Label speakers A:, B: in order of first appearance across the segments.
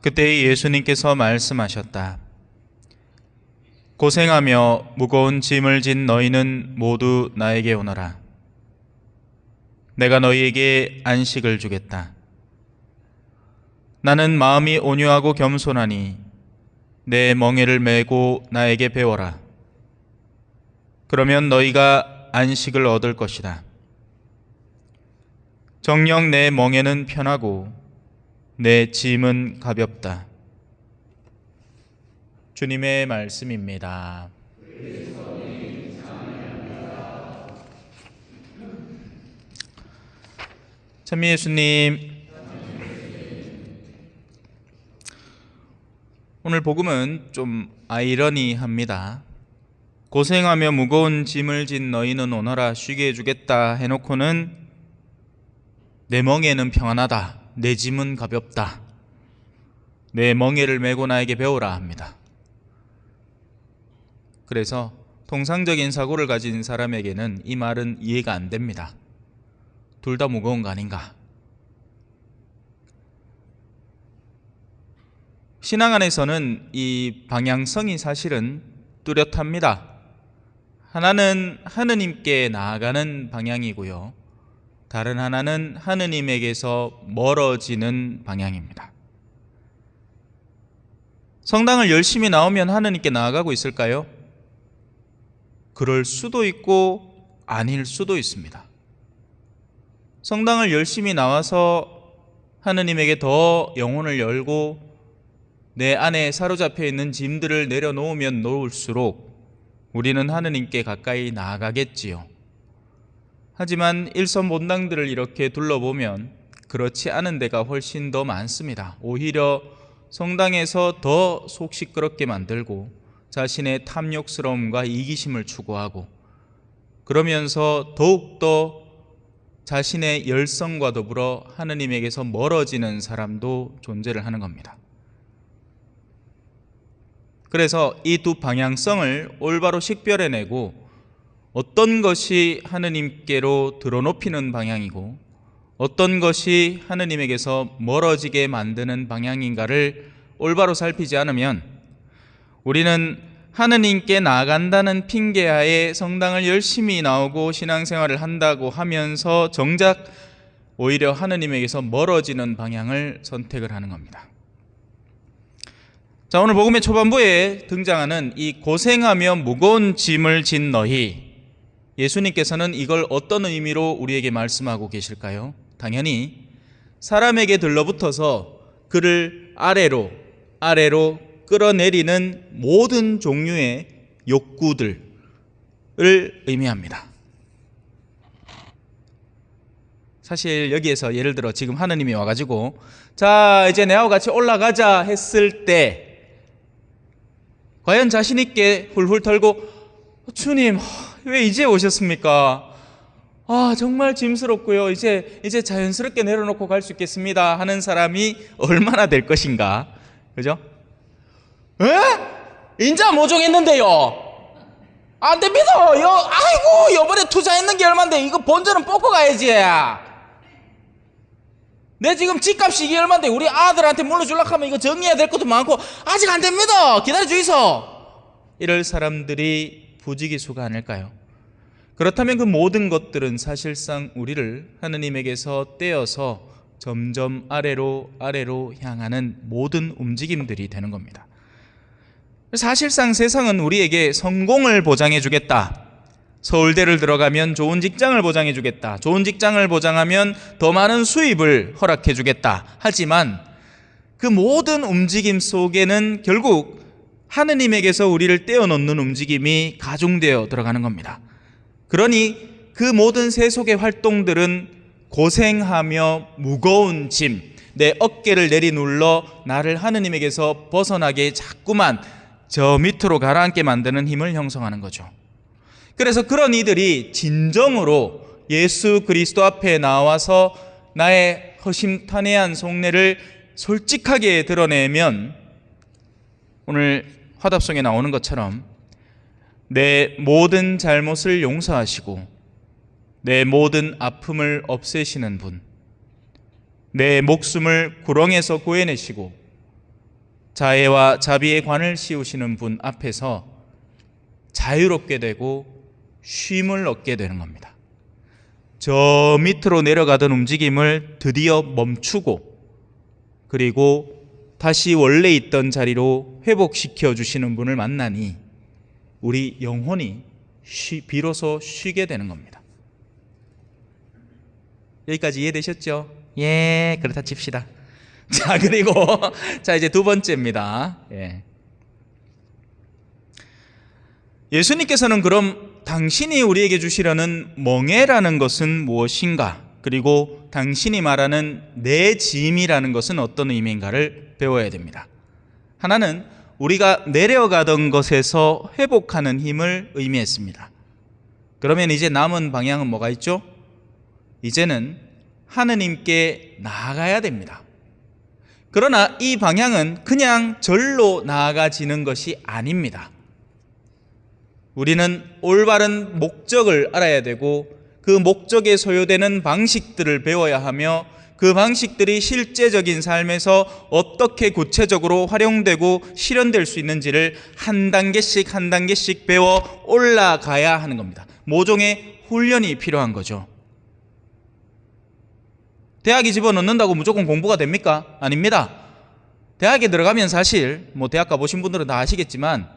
A: 그때 예수님께서 말씀하셨다. 고생하며 무거운 짐을 진 너희는 모두 나에게 오너라. 내가 너희에게 안식을 주겠다. 나는 마음이 온유하고 겸손하니 내 멍에를 메고 나에게 배워라. 그러면 너희가 안식을 얻을 것이다. 정녕 내 멍에는 편하고 내 짐은 가볍다. 주님의 말씀입니다. 찬미 예수님, 오늘 복음은 좀 아이러니합니다. 고생하며 무거운 짐을 진 너희는 오너라, 쉬게 해주겠다 해놓고는 내 멍에는 평안하다, 내 짐은 가볍다, 내 멍에를 메고 나에게 배우라 합니다. 그래서 통상적인 사고를 가진 사람에게는 이 말은 이해가 안 됩니다. 둘 다 무거운 거 아닌가? 신앙 안에서는 이 방향성이 사실은 뚜렷합니다. 하나는 하느님께 나아가는 방향이고요, 다른 하나는 하느님에게서 멀어지는 방향입니다. 성당을 열심히 나오면 하느님께 나아가고 있을까요? 그럴 수도 있고 아닐 수도 있습니다. 성당을 열심히 나와서 하느님에게 더 영혼을 열고 내 안에 사로잡혀 있는 짐들을 내려놓으면 놓을수록 우리는 하느님께 가까이 나아가겠지요. 하지만 일선본당들을 이렇게 둘러보면 그렇지 않은 데가 훨씬 더 많습니다. 오히려 성당에서 더 속 시끄럽게 만들고 자신의 탐욕스러움과 이기심을 추구하고, 그러면서 더욱더 자신의 열성과 더불어 하느님에게서 멀어지는 사람도 존재를 하는 겁니다. 그래서 이 두 방향성을 올바로 식별해내고 어떤 것이 하느님께로 들어높이는 방향이고 어떤 것이 하느님에게서 멀어지게 만드는 방향인가를 올바로 살피지 않으면 우리는 하느님께 나아간다는 핑계하에 성당을 열심히 나오고 신앙생활을 한다고 하면서 정작 오히려 하느님에게서 멀어지는 방향을 선택을 하는 겁니다. 자, 오늘 복음의 초반부에 등장하는 이 고생하며 무거운 짐을 진 너희, 예수님께서는 이걸 어떤 의미로 우리에게 말씀하고 계실까요? 당연히 사람에게 들러붙어서 그를 아래로 끌어내리는 모든 종류의 욕구들을 의미합니다. 사실 여기에서 예를 들어 지금 하느님이 와가지고 자, 이제 내하고 같이 올라가자 했을 때 과연 자신 있게 훌훌 털고 주님 왜 이제 오셨습니까? 정말 짐스럽고요, 이제 자연스럽게 내려놓고 갈 수 있겠습니다 하는 사람이 얼마나 될 것인가? 그죠?
B: 인자 모종했는데요. 안 됩니다. 아이고, 요번에 투자했는 게 얼만데 이거 본전은 뽑고 가야지. 내 지금 집값이 이게 얼만데 우리 아들한테 물려주려고 하면 이거 정리해야 될 것도 많고 아직 안 됩니다. 기다려 주이소.
A: 이럴 사람들이 부지기수가 아닐까요? 그렇다면 그 모든 것들은 사실상 우리를 하느님에게서 떼어서 점점 아래로 향하는 모든 움직임들이 되는 겁니다. 사실상 세상은 우리에게 성공을 보장해 주겠다, 서울대를 들어가면 좋은 직장을 보장해 주겠다, 좋은 직장을 보장하면 더 많은 수입을 허락해 주겠다, 하지만 그 모든 움직임 속에는 결국 하느님에게서 우리를 떼어놓는 움직임이 가중되어 들어가는 겁니다. 그러니 그 모든 세속의 활동들은 고생하며 무거운 짐, 내 어깨를 내리눌러 나를 하느님에게서 벗어나게 자꾸만 저 밑으로 가라앉게 만드는 힘을 형성하는 거죠. 그래서 그런 이들이 진정으로 예수 그리스도 앞에 나와서 나의 허심탄회한 속내를 솔직하게 드러내면 오늘 화답송에 나오는 것처럼 내 모든 잘못을 용서하시고 내 모든 아픔을 없애시는 분, 내 목숨을 구렁에서 구해내시고 자애와 자비의 관을 씌우시는 분 앞에서 자유롭게 되고 쉼을 얻게 되는 겁니다. 저 밑으로 내려가던 움직임을 드디어 멈추고 그리고 다시 원래 있던 자리로 회복시켜 주시는 분을 만나니 우리 영혼이 비로소 쉬게 되는 겁니다. 여기까지 이해되셨죠? 예, 그렇다 칩시다. 자, 그리고 자 이제 두 번째입니다. 예수님께서는 그럼 당신이 우리에게 주시려는 멍에라는 것은 무엇인가? 그리고 당신이 말하는 내 짐이라는 것은 어떤 의미인가를 배워야 됩니다. 하나는 우리가 내려가던 것에서 회복하는 힘을 의미했습니다. 그러면 이제 남은 방향은 뭐가 있죠? 이제는 하느님께 나아가야 됩니다. 그러나 이 방향은 그냥 절로 나아가지는 것이 아닙니다. 우리는 올바른 목적을 알아야 되고 그 목적에 소요되는 방식들을 배워야 하며 그 방식들이 실제적인 삶에서 어떻게 구체적으로 활용되고 실현될 수 있는지를 한 단계씩 한 단계씩 배워 올라가야 하는 겁니다. 모종의 훈련이 필요한 거죠. 대학에 집어넣는다고 무조건 공부가 됩니까? 아닙니다. 대학에 들어가면 사실 대학 가보신 분들은 다 아시겠지만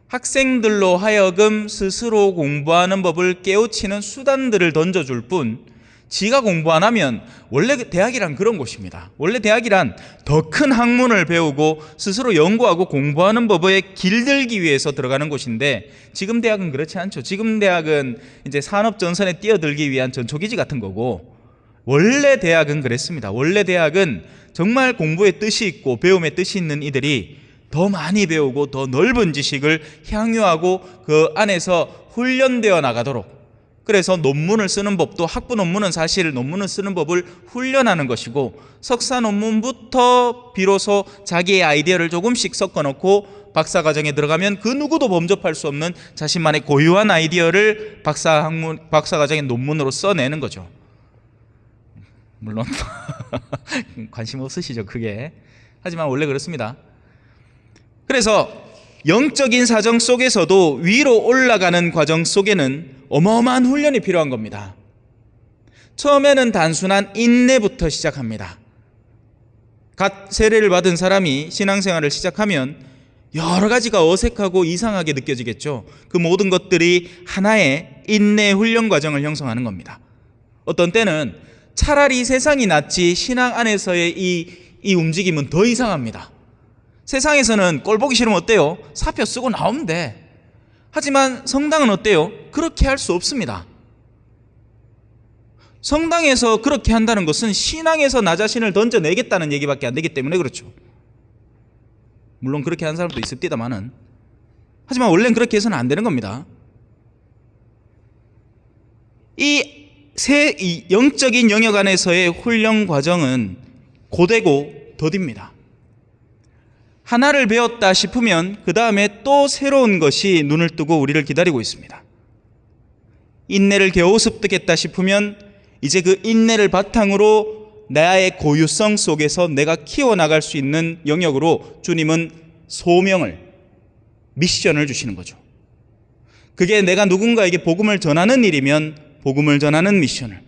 A: 학생들로 하여금 스스로 공부하는 법을 깨우치는 수단들을 던져줄 뿐 지가 공부 안 하면 원래 대학이란 그런 곳입니다. 원래 대학이란 더 큰 학문을 배우고 스스로 연구하고 공부하는 법에 길들기 위해서 들어가는 곳인데 지금 대학은 그렇지 않죠. 지금 대학은 이제 산업 전선에 뛰어들기 위한 전초기지 같은 거고 원래 대학은 그랬습니다. 원래 대학은 정말 공부에 뜻이 있고 배움에 뜻이 있는 이들이 더 많이 배우고 더 넓은 지식을 향유하고 그 안에서 훈련되어 나가도록, 그래서 논문을 쓰는 법도 학부 논문은 사실 논문을 쓰는 법을 훈련하는 것이고 석사 논문부터 비로소 자기의 아이디어를 조금씩 섞어놓고 박사과정에 들어가면 그 누구도 범접할 수 없는 자신만의 고유한 아이디어를 박사과정의 논문으로 써내는 거죠. 물론 관심 없으시죠, 그게. 하지만 원래 그렇습니다. 그래서 영적인 사정 속에서도 위로 올라가는 과정 속에는 어마어마한 훈련이 필요한 겁니다. 처음에는 단순한 인내부터 시작합니다. 갓 세례를 받은 사람이 신앙생활을 시작하면 여러 가지가 어색하고 이상하게 느껴지겠죠. 그 모든 것들이 하나의 인내 훈련 과정을 형성하는 겁니다. 어떤 때는 차라리 세상이 낫지 신앙 안에서의 이 움직임은 더 이상합니다. 세상에서는 꼴 보기 싫으면 어때요? 사표 쓰고 나오면 돼. 하지만 성당은 어때요? 그렇게 할 수 없습니다. 성당에서 그렇게 한다는 것은 신앙에서 나 자신을 던져내겠다는 얘기밖에 안 되기 때문에 그렇죠. 물론 그렇게 하는 사람도 있습니다만은, 하지만 원래는 그렇게 해서는 안 되는 겁니다. 이 영적인 영역 안에서의 훈련 과정은 고되고 더딥니다. 하나를 배웠다 싶으면 그 다음에 또 새로운 것이 눈을 뜨고 우리를 기다리고 있습니다. 인내를 겨우 습득했다 싶으면 이제 그 인내를 바탕으로 나의 고유성 속에서 내가 키워나갈 수 있는 영역으로 주님은 소명을, 미션을 주시는 거죠. 그게 내가 누군가에게 복음을 전하는 일이면 복음을 전하는 미션을,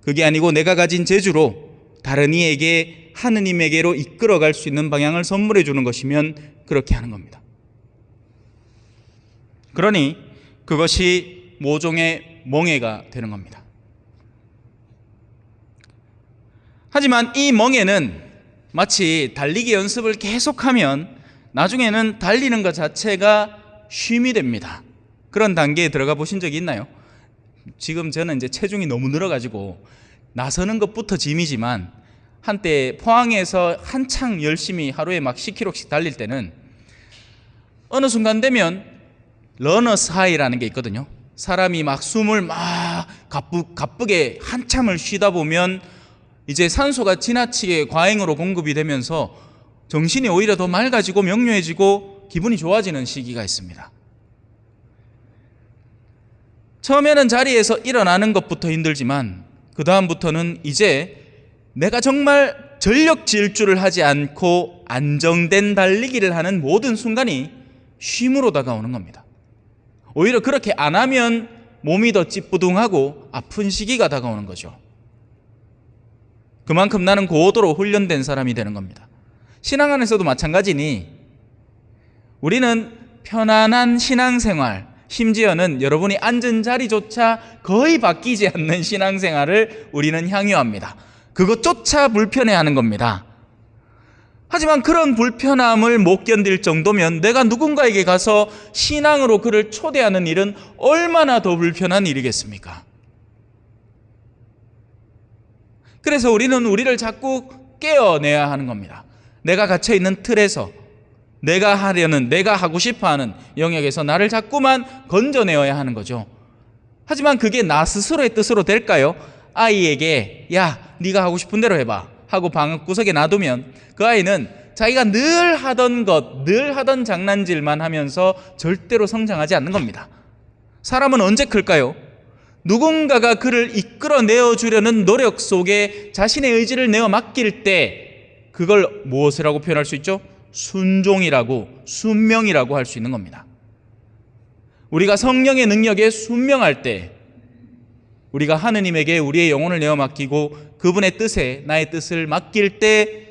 A: 그게 아니고 내가 가진 재주로 다른 이에게 하느님에게로 이끌어갈 수 있는 방향을 선물해 주는 것이면 그렇게 하는 겁니다. 그러니 그것이 모종의 멍에가 되는 겁니다. 하지만 이 멍에는 마치 달리기 연습을 계속하면 나중에는 달리는 것 자체가 쉼이 됩니다. 그런 단계에 들어가 보신 적이 있나요? 지금 저는 이제 체중이 너무 늘어가지고 나서는 것부터 짐이지만 한때 포항에서 한창 열심히 하루에 막 10km씩 달릴 때는 어느 순간 되면 러너스 하이라는 게 있거든요. 사람이 막 숨을 막 가쁘게 한참을 쉬다 보면 이제 산소가 지나치게 과잉으로 공급이 되면서 정신이 오히려 더 맑아지고 명료해지고 기분이 좋아지는 시기가 있습니다. 처음에는 자리에서 일어나는 것부터 힘들지만 그 다음부터는 이제 내가 정말 전력 질주를 하지 않고 안정된 달리기를 하는 모든 순간이 쉼으로 다가오는 겁니다. 오히려 그렇게 안 하면 몸이 더 찌뿌둥하고 아픈 시기가 다가오는 거죠. 그만큼 나는 고도로 훈련된 사람이 되는 겁니다. 신앙 안에서도 마찬가지니 우리는 편안한 신앙생활, 심지어는 여러분이 앉은 자리조차 거의 바뀌지 않는 신앙생활을 우리는 향유합니다. 그것조차 불편해하는 겁니다. 하지만 그런 불편함을 못 견딜 정도면 내가 누군가에게 가서 신앙으로 그를 초대하는 일은 얼마나 더 불편한 일이겠습니까? 그래서 우리는 우리를 자꾸 깨어내야 하는 겁니다. 내가 갇혀있는 틀에서 내가 하려는, 내가 하고 싶어하는 영역에서 나를 자꾸만 건져내어야 하는 거죠. 하지만 그게 나 스스로의 뜻으로 될까요? 아이에게 야, 네가 하고 싶은 대로 해봐 하고 방구석에 놔두면 그 아이는 자기가 늘 하던 것, 늘 하던 장난질만 하면서 절대로 성장하지 않는 겁니다. 사람은 언제 클까요? 누군가가 그를 이끌어내어 주려는 노력 속에 자신의 의지를 내어 맡길 때 그걸 무엇이라고 표현할 수 있죠? 순종이라고, 순명이라고 할 수 있는 겁니다. 우리가 성령의 능력에 순명할 때, 우리가 하느님에게 우리의 영혼을 내어 맡기고 그분의 뜻에 나의 뜻을 맡길 때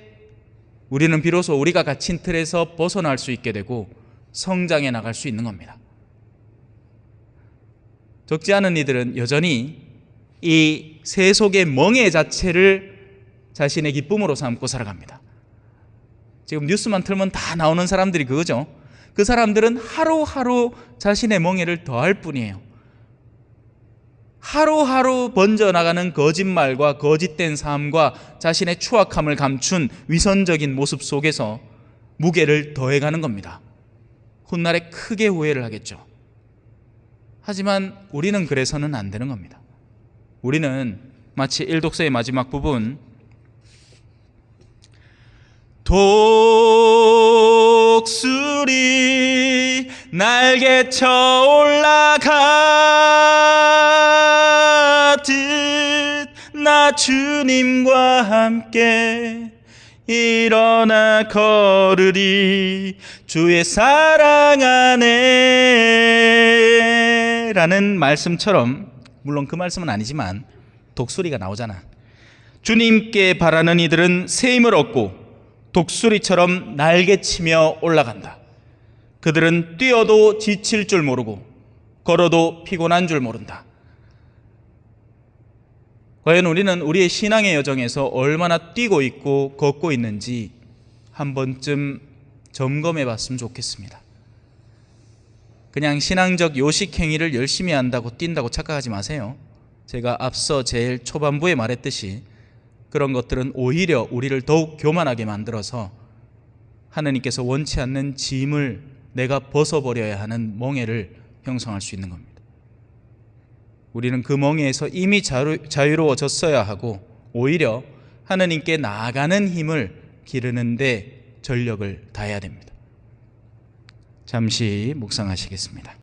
A: 우리는 비로소 우리가 갇힌 틀에서 벗어날 수 있게 되고 성장해 나갈 수 있는 겁니다. 적지 않은 이들은 여전히 이 세속의 멍해 자체를 자신의 기쁨으로 삼고 살아갑니다. 지금 뉴스만 틀면 다 나오는 사람들이 그거죠. 그 사람들은 하루하루 자신의 멍해를 더할 뿐이에요. 하루하루 번져나가는 거짓말과 거짓된 삶과 자신의 추악함을 감춘 위선적인 모습 속에서 무게를 더해가는 겁니다. 훗날에 크게 후회를 하겠죠. 하지만 우리는 그래서는 안 되는 겁니다. 우리는 마치 일독서의 마지막 부분 독수리 날개쳐 올라가듯 나 주님과 함께 일어나 걸으리 주의 사랑 안에 라는 말씀처럼, 물론 그 말씀은 아니지만 독수리가 나오잖아. 주님께 바라는 이들은 새 힘을 얻고 독수리처럼 날개치며 올라간다. 그들은 뛰어도 지칠 줄 모르고 걸어도 피곤한 줄 모른다. 과연 우리는 우리의 신앙의 여정에서 얼마나 뛰고 있고 걷고 있는지 한 번쯤 점검해 봤으면 좋겠습니다. 그냥 신앙적 요식 행위를 열심히 한다고 뛴다고 착각하지 마세요. 제가 앞서 제일 초반부에 말했듯이 그런 것들은 오히려 우리를 더욱 교만하게 만들어서 하느님께서 원치 않는 짐을 내가 벗어버려야 하는 멍에를 형성할 수 있는 겁니다. 우리는 그 멍에에서 이미 자유로워졌어야 하고 오히려 하느님께 나아가는 힘을 기르는 데 전력을 다해야 됩니다. 잠시 묵상하시겠습니다.